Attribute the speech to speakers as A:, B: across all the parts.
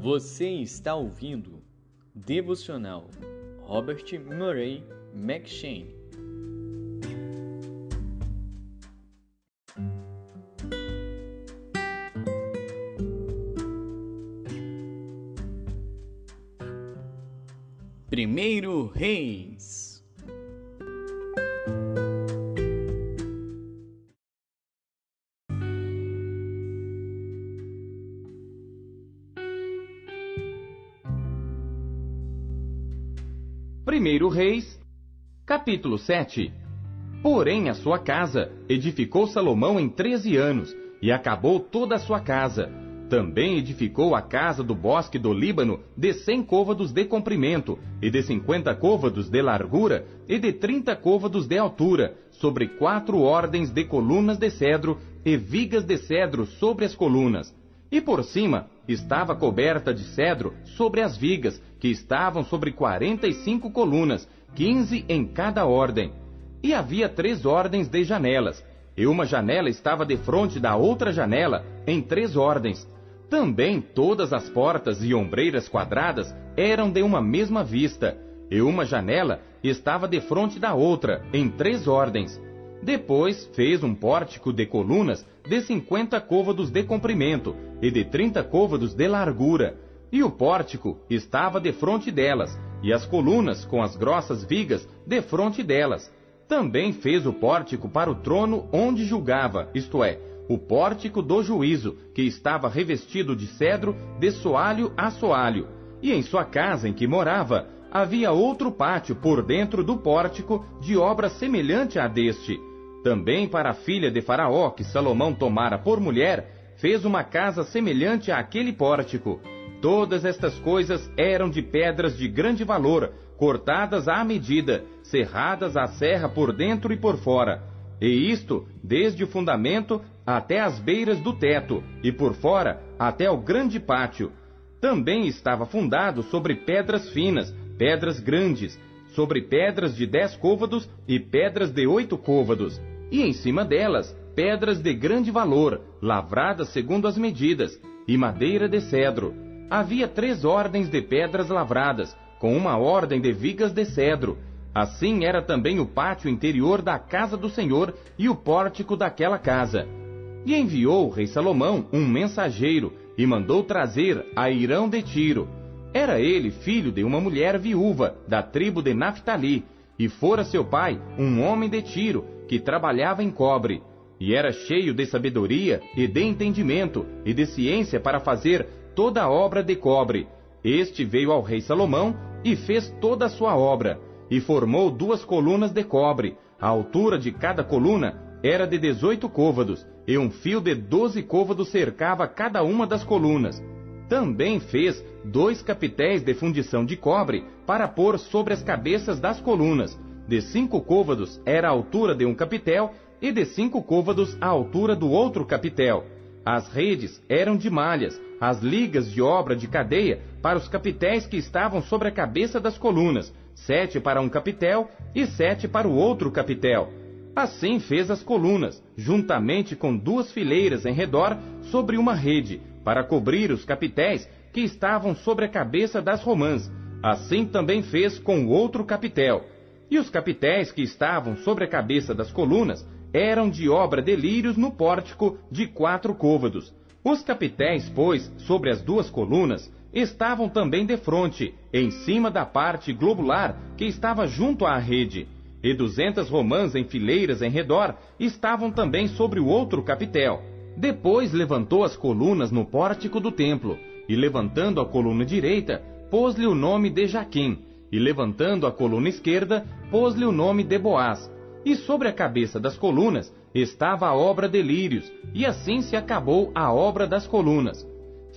A: Você está ouvindo Devocional Robert Murray McCheyne. Primeiro Reis.
B: Primeiro Reis, capítulo 7. Porém a sua casa edificou Salomão em 13 anos, e acabou toda a sua casa. Também edificou a casa do bosque do Líbano de 100 côvados de comprimento, e de 50 côvados de largura, e de 30 côvados de altura, sobre 4 ordens de colunas de cedro, e vigas de cedro sobre as colunas. E por cima estava coberta de cedro sobre as vigas, que estavam sobre 45 colunas, 15 em cada ordem. E havia 3 ordens de janelas, e uma janela estava defronte da outra janela, em 3 ordens. Também todas as portas e ombreiras quadradas eram de uma mesma vista, e uma janela estava defronte da outra, em 3 ordens. Depois fez um pórtico de colunas de 50 côvados de comprimento e de 30 côvados de largura, e o pórtico estava defronte delas, e as colunas com as grossas vigas defronte delas. Também fez o pórtico para o trono onde julgava, isto é, o pórtico do juízo, que estava revestido de cedro de soalho a soalho. E em sua casa em que morava, havia outro pátio por dentro do pórtico, de obra semelhante à deste. Também para a filha de Faraó, que Salomão tomara por mulher, fez uma casa semelhante àquele pórtico. Todas estas coisas eram de pedras de grande valor, cortadas à medida, serradas à serra por dentro e por fora. E isto, desde o fundamento até as beiras do teto, e por fora até o grande pátio. Também estava fundado sobre pedras finas, pedras grandes, sobre pedras de 10 côvados e pedras de 8 côvados, e em cima delas, pedras de grande valor, lavradas segundo as medidas, e madeira de cedro. Havia 3 ordens de pedras lavradas, com uma ordem de vigas de cedro. Assim era também o pátio interior da casa do Senhor e o pórtico daquela casa. E enviou o rei Salomão um mensageiro, e mandou trazer Airão de Tiro. Era ele filho de uma mulher viúva, da tribo de Naphtali, e fora seu pai um homem de Tiro, que trabalhava em cobre. E era cheio de sabedoria, e de entendimento, e de ciência para fazer toda a obra de cobre. Este veio ao rei Salomão, e fez toda a sua obra, e formou 2 colunas de cobre. A altura de cada coluna era de 18 côvados, e um fio de 12 côvados cercava cada uma das colunas. Também fez 2 capitéis de fundição de cobre para pôr sobre as cabeças das colunas. De 5 côvados era a altura de um capitel, e de 5 côvados a altura do outro capitel. As redes eram de malhas, as ligas de obra de cadeia para os capitéis que estavam sobre a cabeça das colunas, 7 para um capitel e 7 para o outro capitel. Assim fez as colunas, juntamente com 2 fileiras em redor sobre uma rede, para cobrir os capitéis que estavam sobre a cabeça das romãs. Assim também fez com o outro capitel. E os capitéis que estavam sobre a cabeça das colunas eram de obra de lírios no pórtico de 4 côvados. Os capitéis, pois, sobre as 2 colunas, estavam também defronte, em cima da parte globular que estava junto à rede. E 200 romãs em fileiras em redor estavam também sobre o outro capitel. Depois levantou as colunas no pórtico do templo, e levantando a coluna direita, pôs-lhe o nome de Jaquim, e levantando a coluna esquerda, pôs-lhe o nome de Boaz. E sobre a cabeça das colunas estava a obra de lírios, e assim se acabou a obra das colunas.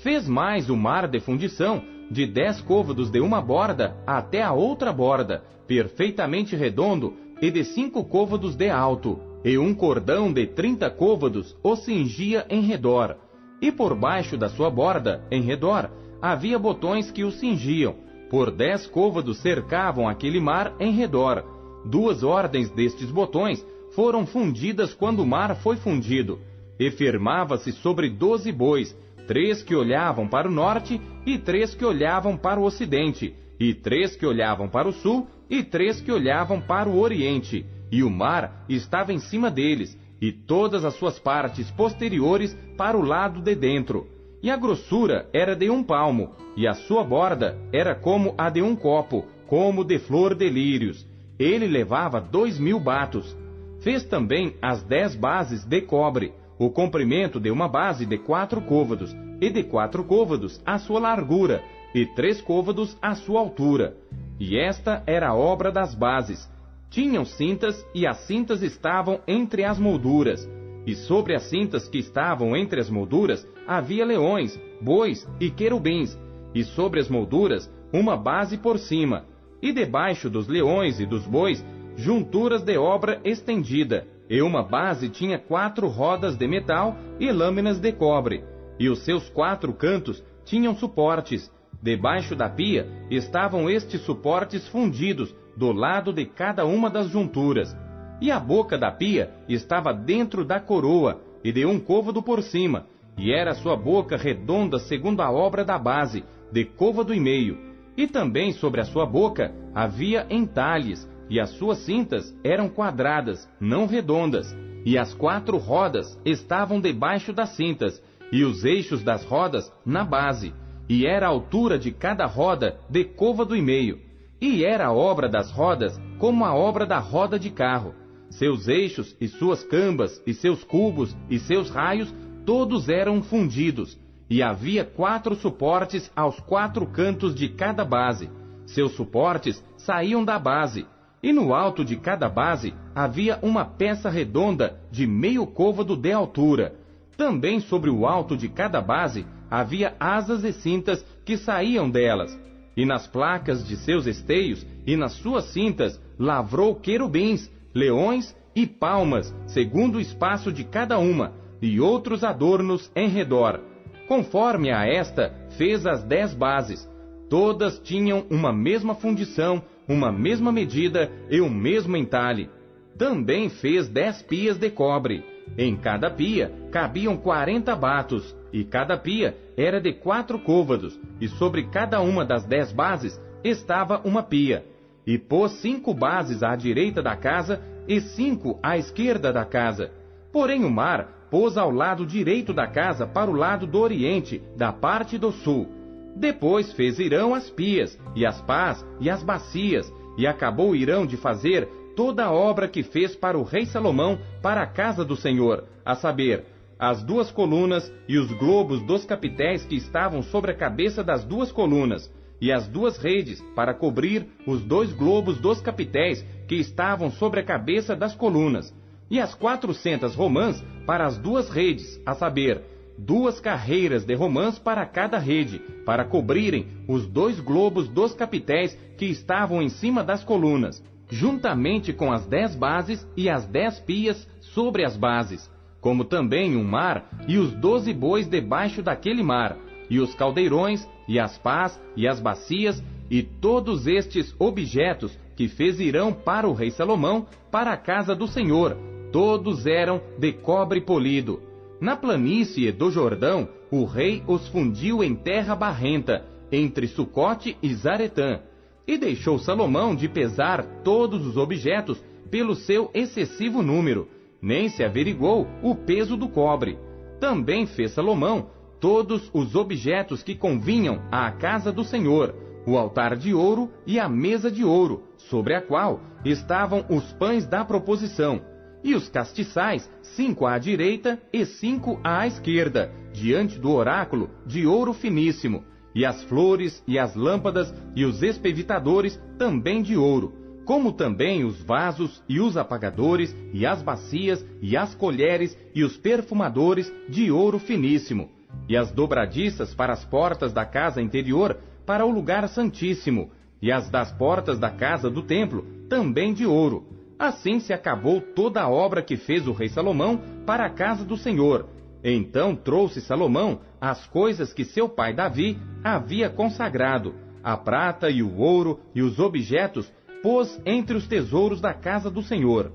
B: Fez mais o mar de fundição, de 10 côvados de uma borda até a outra borda, perfeitamente redondo, e de 5 côvados de alto, e um cordão de 30 côvados o cingia em redor. E por baixo da sua borda, em redor, havia botões que o cingiam. Por 10 côvados cercavam aquele mar em redor. 2 ordens destes botões foram fundidas quando o mar foi fundido. E firmava-se sobre 12 bois, 3 que olhavam para o norte, e 3 que olhavam para o ocidente, e 3 que olhavam para o sul, e 3 que olhavam para o oriente. E o mar estava em cima deles, e todas as suas partes posteriores para o lado de dentro. E a grossura era de 1 palmo, e a sua borda era como a de 1 copo, como de flor de lírios. Ele levava 2.000 batos. Fez também as 10 bases de cobre, o comprimento de uma base de 4 côvados, e de 4 côvados a sua largura, e 3 côvados a sua altura. E esta era a obra das bases. Tinham cintas, e as cintas estavam entre as molduras. E sobre as cintas que estavam entre as molduras havia leões, bois e querubins, e sobre as molduras uma base por cima. E debaixo dos leões e dos bois, junturas de obra estendida. E uma base tinha 4 rodas de metal e lâminas de cobre. E os seus 4 cantos tinham suportes. Debaixo da pia estavam estes suportes fundidos, do lado de cada uma das junturas. E a boca da pia estava dentro da coroa, e de 1 côvado por cima, e era sua boca redonda segundo a obra da base, de côvado e meio. E também sobre a sua boca havia entalhes, e as suas cintas eram quadradas, não redondas. E as 4 rodas estavam debaixo das cintas, e os eixos das rodas na base. E era a altura de cada roda de côvado e meio. E era a obra das rodas como a obra da roda de carro. Seus eixos e suas cambas, e seus cubos e seus raios, todos eram fundidos. E havia 4 suportes aos 4 cantos de cada base. Seus suportes saíam da base. E no alto de cada base havia uma peça redonda de meio côvado de altura. Também sobre o alto de cada base havia asas e cintas que saíam delas. E nas placas de seus esteios e nas suas cintas lavrou querubins, leões e palmas, segundo o espaço de cada uma, e outros adornos em redor. Conforme a esta, fez as 10 bases. Todas tinham uma mesma fundição, uma mesma medida e o mesmo entalhe. Também fez 10 pias de cobre. Em cada pia cabiam 40 batos, e cada pia era de 4 côvados, e sobre cada uma das 10 bases estava uma pia. E pôs 5 bases à direita da casa e 5 à esquerda da casa. Porém o mar pôs ao lado direito da casa para o lado do oriente, da parte do sul. Depois fez Irão as pias, e as pás, e as bacias, e acabou Irão de fazer toda a obra que fez para o rei Salomão para a casa do Senhor, a saber, as 2 colunas e os globos dos capitéis que estavam sobre a cabeça das 2 colunas, e as 2 redes para cobrir os 2 globos dos capitéis que estavam sobre a cabeça das colunas, e as 400 romãs para as 2 redes, a saber, 2 carreiras de romãs para cada rede, para cobrirem os 2 globos dos capitéis que estavam em cima das colunas, juntamente com as 10 bases e as 10 pias sobre as bases, como também um mar e os 12 bois debaixo daquele mar, e os caldeirões, e as pás, e as bacias, e todos estes objetos que fez Irão para o rei Salomão, para a casa do Senhor, todos eram de cobre polido. Na planície do Jordão, o rei os fundiu em terra barrenta, entre Sucote e Zaretã, e deixou Salomão de pesar todos os objetos pelo seu excessivo número, nem se averiguou o peso do cobre. Também fez Salomão todos os objetos que convinham à casa do Senhor, o altar de ouro e a mesa de ouro, sobre a qual estavam os pães da proposição, e os castiçais, 5 à direita e 5 à esquerda, diante do oráculo de ouro finíssimo, e as flores e as lâmpadas e os espevitadores também de ouro, como também os vasos e os apagadores e as bacias e as colheres e os perfumadores de ouro finíssimo, e as dobradiças para as portas da casa interior para o lugar santíssimo, e as das portas da casa do templo também de ouro. Assim se acabou toda a obra que fez o rei Salomão para a casa do Senhor. Então trouxe Salomão as coisas que seu pai Davi havia consagrado, a prata e o ouro e os objetos pôs entre os tesouros da casa do Senhor.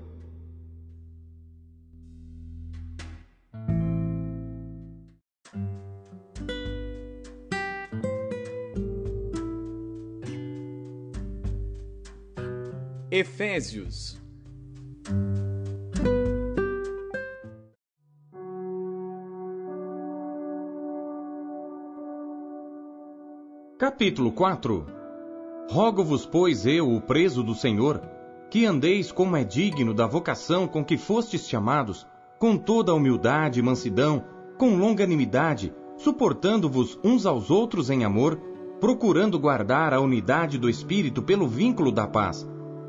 A: Efésios.
B: Capítulo 4. Rogo-vos, pois eu, o preso do Senhor, que andeis como é digno da vocação com que fostes chamados, com toda a humildade e mansidão, com longanimidade, suportando-vos uns aos outros em amor, procurando guardar a unidade do Espírito pelo vínculo da paz.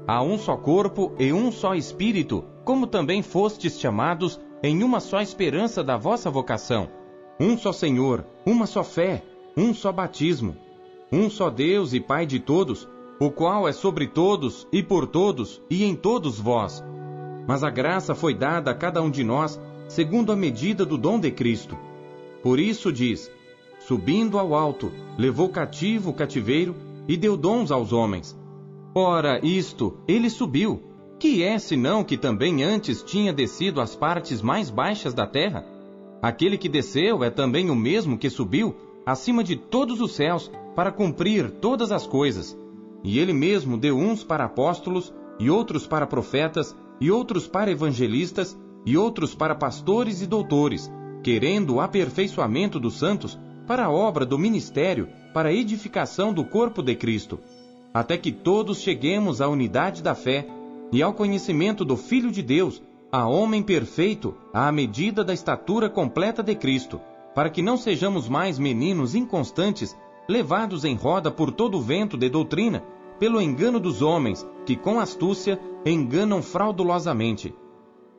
B: Há um só corpo e um só Espírito, como também fostes chamados em uma só esperança da vossa vocação. Um só Senhor, uma só fé, um só batismo. Um só Deus e Pai de todos, o qual é sobre todos e por todos e em todos vós. Mas a graça foi dada a cada um de nós, segundo a medida do dom de Cristo. Por isso diz: subindo ao alto, levou cativo o cativeiro e deu dons aos homens. Ora, isto, ele subiu, que é senão que também antes tinha descido às partes mais baixas da terra? Aquele que desceu é também o mesmo que subiu acima de todos os céus, para cumprir todas as coisas. E ele mesmo deu uns para apóstolos, e outros para profetas, e outros para evangelistas, e outros para pastores e doutores, querendo o aperfeiçoamento dos santos, para a obra do ministério, para a edificação do corpo de Cristo, até que todos cheguemos à unidade da fé, e ao conhecimento do Filho de Deus, a homem perfeito, à medida da estatura completa de Cristo, para que não sejamos mais meninos inconstantes, levados em roda por todo o vento de doutrina, pelo engano dos homens, que com astúcia enganam fraudulosamente.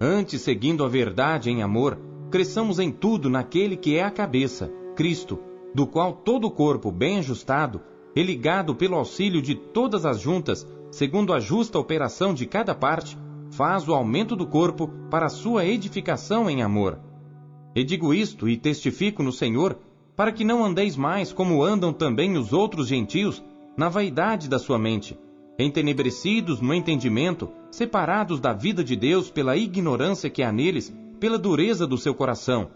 B: Antes, seguindo a verdade em amor, cresçamos em tudo naquele que é a cabeça, Cristo, do qual todo o corpo bem ajustado e ligado pelo auxílio de todas as juntas, segundo a justa operação de cada parte, faz o aumento do corpo para a sua edificação em amor. E digo isto e testifico no Senhor, para que não andeis mais como andam também os outros gentios, na vaidade da sua mente, entenebrecidos no entendimento, separados da vida de Deus pela ignorância que há neles, pela dureza do seu coração,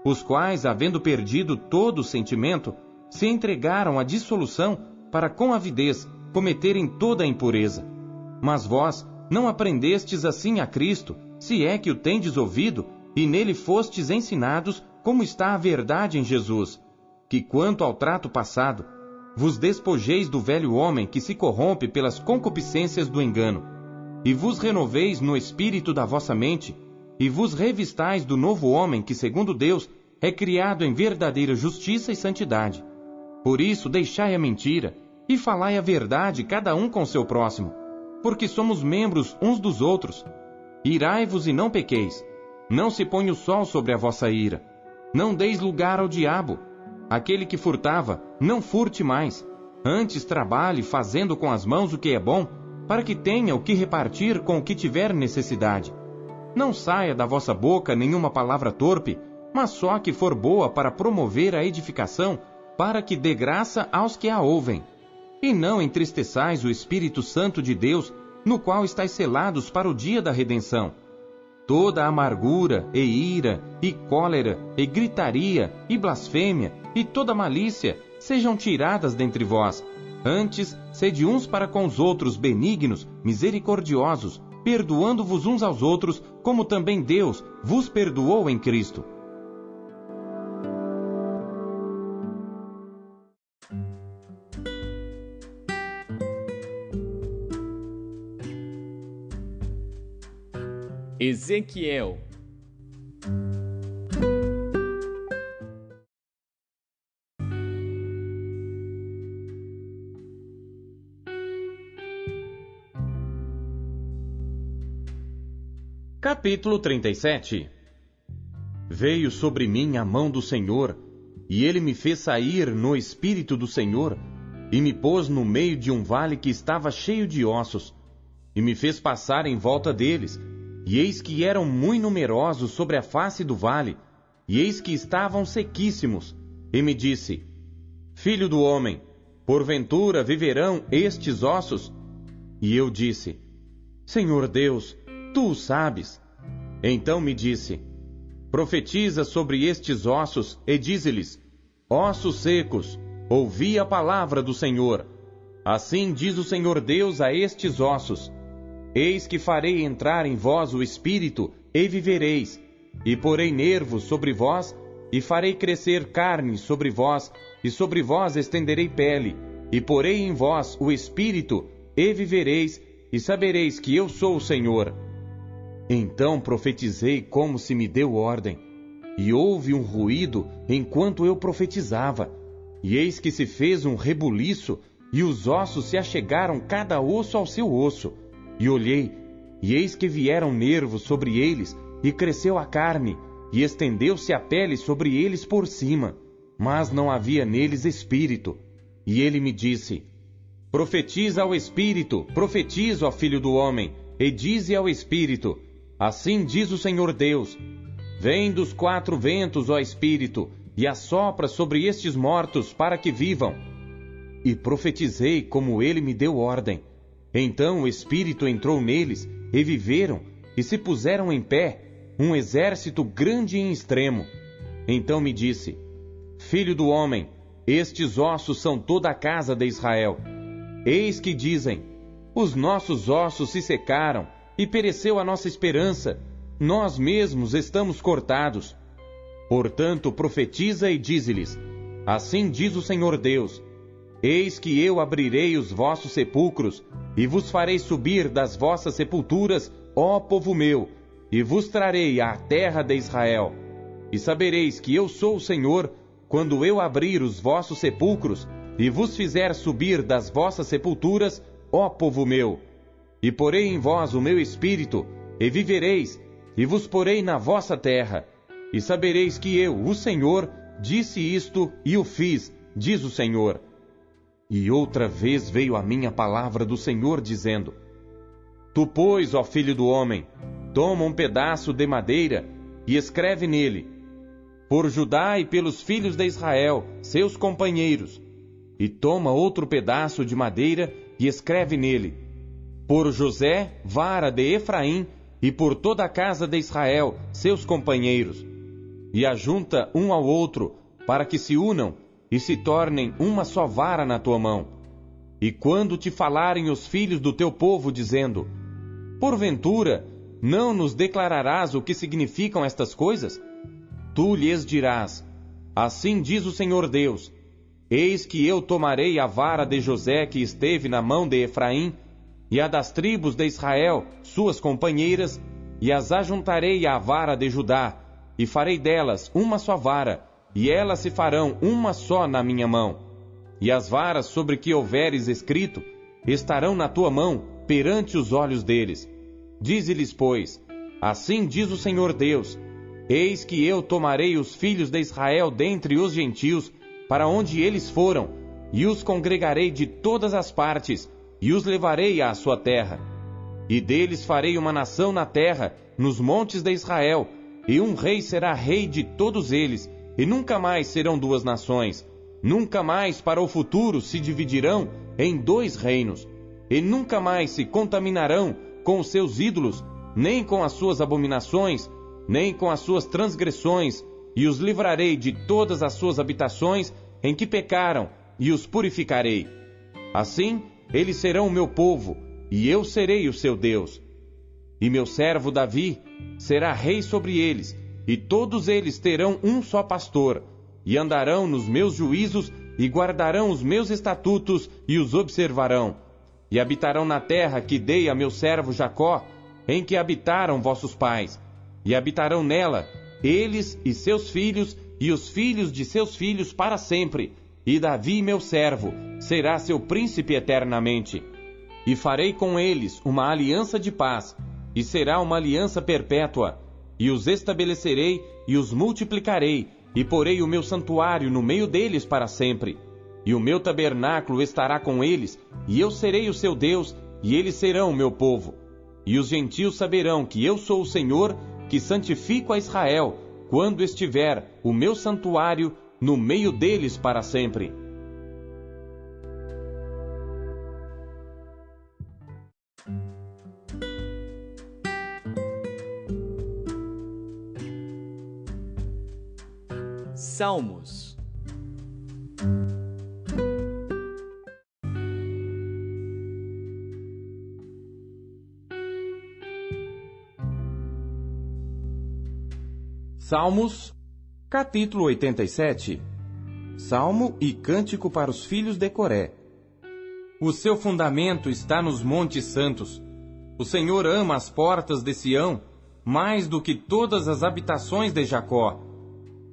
B: os quais, havendo perdido todo o sentimento, se entregaram à dissolução para com avidez cometerem toda a impureza. Mas vós não aprendestes assim a Cristo, se é que o tendes ouvido, e nele fostes ensinados como está a verdade em Jesus, que quanto ao trato passado, vos despojeis do velho homem que se corrompe pelas concupiscências do engano, e vos renoveis no espírito da vossa mente, e vos revistais do novo homem que, segundo Deus, é criado em verdadeira justiça e santidade. Por isso deixai a mentira, e falai a verdade cada um com seu próximo, porque somos membros uns dos outros. Irai-vos e não pequeis. Não se ponha o sol sobre a vossa ira. Não deis lugar ao diabo. Aquele que furtava, não furte mais. Antes trabalhe fazendo com as mãos o que é bom, para que tenha o que repartir com o que tiver necessidade. Não saia da vossa boca nenhuma palavra torpe, mas só a que for boa para promover a edificação, para que dê graça aos que a ouvem. E não entristeçais o Espírito Santo de Deus, no qual estáis selados para o dia da redenção. Toda amargura, e ira, e cólera, e gritaria, e blasfêmia, e toda malícia, sejam tiradas dentre vós. Antes, sede uns para com os outros benignos, misericordiosos, perdoando-vos uns aos outros, como também Deus vos perdoou em Cristo.
A: Ezequiel.
B: Capítulo 37. Veio sobre mim a mão do Senhor, e ele me fez sair no espírito do Senhor, e me pôs no meio de um vale que estava cheio de ossos, e me fez passar em volta deles, e eis que eram muito numerosos sobre a face do vale, e eis que estavam sequíssimos, e me disse: Filho do homem, porventura viverão estes ossos? E eu disse: Senhor Deus, tu o sabes. Então me disse: Profetiza sobre estes ossos e dize-lhes: Ossos secos, ouvi a palavra do Senhor. Assim diz o Senhor Deus a estes ossos: Eis que farei entrar em vós o espírito, e vivereis, e porei nervos sobre vós, e farei crescer carne sobre vós, e sobre vós estenderei pele, e porei em vós o espírito, e vivereis, e sabereis que eu sou o Senhor. Então profetizei como se me deu ordem, e houve um ruído enquanto eu profetizava, e eis que se fez um rebuliço, e os ossos se achegaram cada osso ao seu osso. E olhei, e eis que vieram nervos sobre eles, e cresceu a carne, e estendeu-se a pele sobre eles por cima, mas não havia neles espírito. E ele me disse: Profetiza ao espírito, profetiza, ó filho do homem, e dize ao espírito: Assim diz o Senhor Deus: Vem dos quatro ventos, ó espírito, e assopra sobre estes mortos para que vivam. E profetizei como ele me deu ordem. Então o espírito entrou neles, e viveram, e se puseram em pé, um exército grande em extremo. Então me disse: Filho do homem, estes ossos são toda a casa de Israel. Eis que dizem: Os nossos ossos se secaram, e pereceu a nossa esperança. Nós mesmos estamos cortados. Portanto, profetiza e dize-lhes: Assim diz o Senhor Deus: Eis que eu abrirei os vossos sepulcros, e vos farei subir das vossas sepulturas, ó povo meu, e vos trarei à terra de Israel. E sabereis que eu sou o Senhor, quando eu abrir os vossos sepulcros, e vos fizer subir das vossas sepulturas, ó povo meu. E porei em vós o meu espírito, e vivereis, e vos porei na vossa terra. E sabereis que eu, o Senhor, disse isto e o fiz, diz o Senhor. E outra vez veio a mim a palavra do Senhor, dizendo: Tu, pois, ó filho do homem, toma um pedaço de madeira e escreve nele: Por Judá e pelos filhos de Israel, seus companheiros. E toma outro pedaço de madeira e escreve nele: Por José, vara de Efraim, e por toda a casa de Israel, seus companheiros. E ajunta um ao outro, para que se unam e se tornem uma só vara na tua mão. E quando te falarem os filhos do teu povo, dizendo: Porventura, não nos declararás o que significam estas coisas? Tu lhes dirás: Assim diz o Senhor Deus: Eis que eu tomarei a vara de José que esteve na mão de Efraim, e a das tribos de Israel, suas companheiras, e as ajuntarei à vara de Judá, e farei delas uma só vara, e elas se farão uma só na minha mão. E as varas sobre que houveres escrito estarão na tua mão perante os olhos deles. Dize-lhes, pois: Assim diz o Senhor Deus: Eis que eu tomarei os filhos de Israel dentre os gentios, para onde eles foram, e os congregarei de todas as partes, e os levarei à sua terra. E deles farei uma nação na terra, nos montes de Israel, e um rei será rei de todos eles, e nunca mais serão duas nações. Nunca mais para o futuro se dividirão em dois reinos, e nunca mais se contaminarão com os seus ídolos, nem com as suas abominações, nem com as suas transgressões, e os livrarei de todas as suas habitações em que pecaram, e os purificarei. Assim, eles serão o meu povo, e eu serei o seu Deus. E meu servo Davi será rei sobre eles, e todos eles terão um só pastor, e andarão nos meus juízos, e guardarão os meus estatutos, e os observarão. E habitarão na terra que dei a meu servo Jacó, em que habitaram vossos pais. E habitarão nela, eles e seus filhos, e os filhos de seus filhos para sempre. E Davi, meu servo, será seu príncipe eternamente. E farei com eles uma aliança de paz, e será uma aliança perpétua. E os estabelecerei e os multiplicarei, e porei o meu santuário no meio deles para sempre. E o meu tabernáculo estará com eles, e eu serei o seu Deus, e eles serão o meu povo. E os gentios saberão que eu sou o Senhor, que santifico a Israel, quando estiver o meu santuário no meio deles para sempre.
A: Salmos.
B: Salmos, capítulo 87. Salmo e cântico para os filhos de Coré. O seu fundamento está nos montes santos. O Senhor ama as portas de Sião, mais do que todas as habitações de Jacó.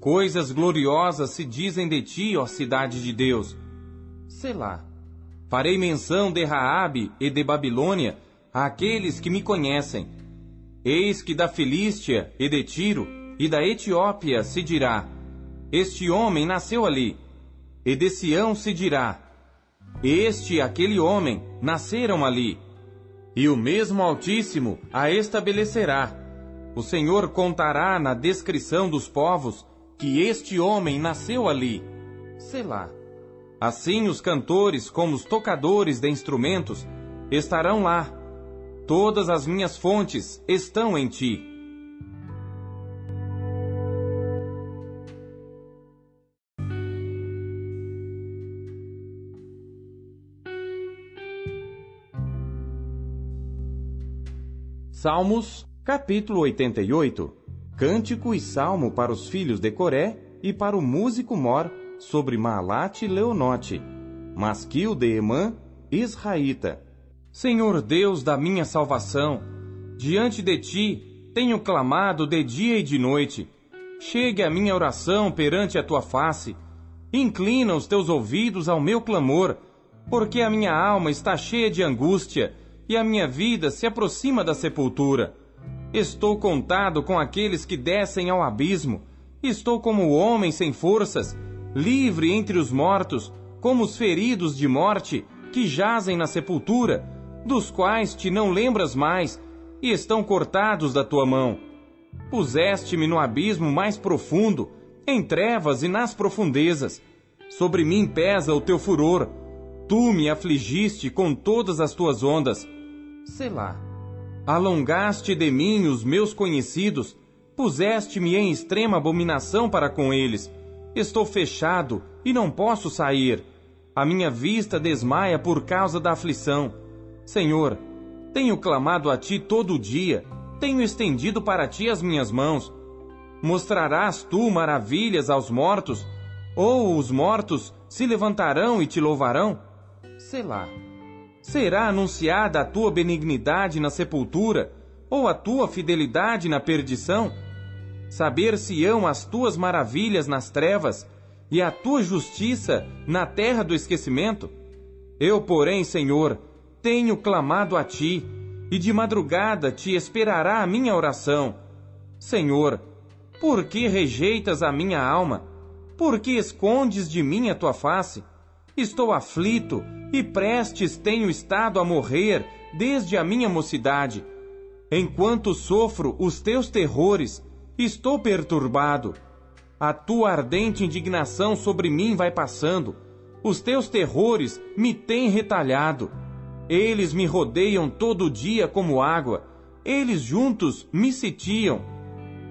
B: Coisas gloriosas se dizem de ti, ó cidade de Deus. Selá. Farei menção de Raabe e de Babilônia àqueles que me conhecem. Eis que da Filístia e de Tiro e da Etiópia se dirá: este homem nasceu ali. E de Sião se dirá: este e aquele homem nasceram ali. E o mesmo Altíssimo a estabelecerá. O Senhor contará na descrição dos povos que este homem nasceu ali. Selá. Assim os cantores, como os tocadores de instrumentos, estarão lá. Todas as minhas fontes estão em ti. Salmos, capítulo 88. Cântico e salmo para os filhos de Coré e para o músico mor sobre Maalate Leonote, Masquil de Emã, israelita. Senhor Deus da minha salvação, diante de ti tenho clamado de dia e de noite. Chegue a minha oração perante a tua face. Inclina os teus ouvidos ao meu clamor, porque a minha alma está cheia de angústia e a minha vida se aproxima da sepultura. Estou contado com aqueles que descem ao abismo. Estou como o homem sem forças, livre entre os mortos, como os feridos de morte que jazem na sepultura, dos quais te não lembras mais e estão cortados da tua mão. Puseste-me no abismo mais profundo, em trevas e nas profundezas. Sobre mim pesa o teu furor. Tu me afligiste com todas as tuas ondas. Selá. Alongaste de mim os meus conhecidos, puseste-me em extrema abominação para com eles. Estou fechado e não posso sair. A minha vista desmaia por causa da aflição. Senhor, tenho clamado a ti todo o dia, tenho estendido para ti as minhas mãos. Mostrarás tu maravilhas aos mortos, ou os mortos se levantarão e te louvarão? Selá. Será anunciada a tua benignidade na sepultura, ou a tua fidelidade na perdição? Saber-se-ão as tuas maravilhas nas trevas, e a tua justiça na terra do esquecimento? Eu, porém, Senhor, tenho clamado a ti, e de madrugada te esperará a minha oração. Senhor, por que rejeitas a minha alma? Por que escondes de mim a tua face? Estou aflito, e prestes tenho estado a morrer desde a minha mocidade. Enquanto sofro os teus terrores, estou perturbado. A tua ardente indignação sobre mim vai passando. Os teus terrores me têm retalhado. Eles me rodeiam todo dia como água. Eles juntos me sitiam.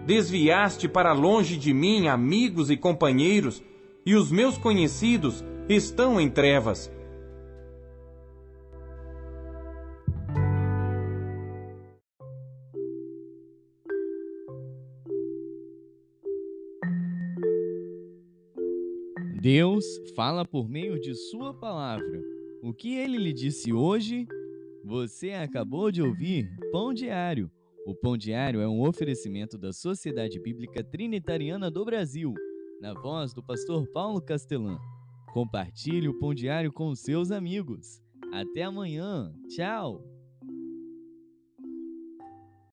B: Desviaste para longe de mim amigos e companheiros, e os meus conhecidos estão em trevas.
A: Deus fala por meio de sua palavra. O que ele lhe disse hoje? Você acabou de ouvir Pão Diário. O Pão Diário é um oferecimento da Sociedade Bíblica Trinitariana do Brasil, na voz do pastor Paulo Castelã. Compartilhe o Pão Diário com os seus amigos. Até amanhã. Tchau!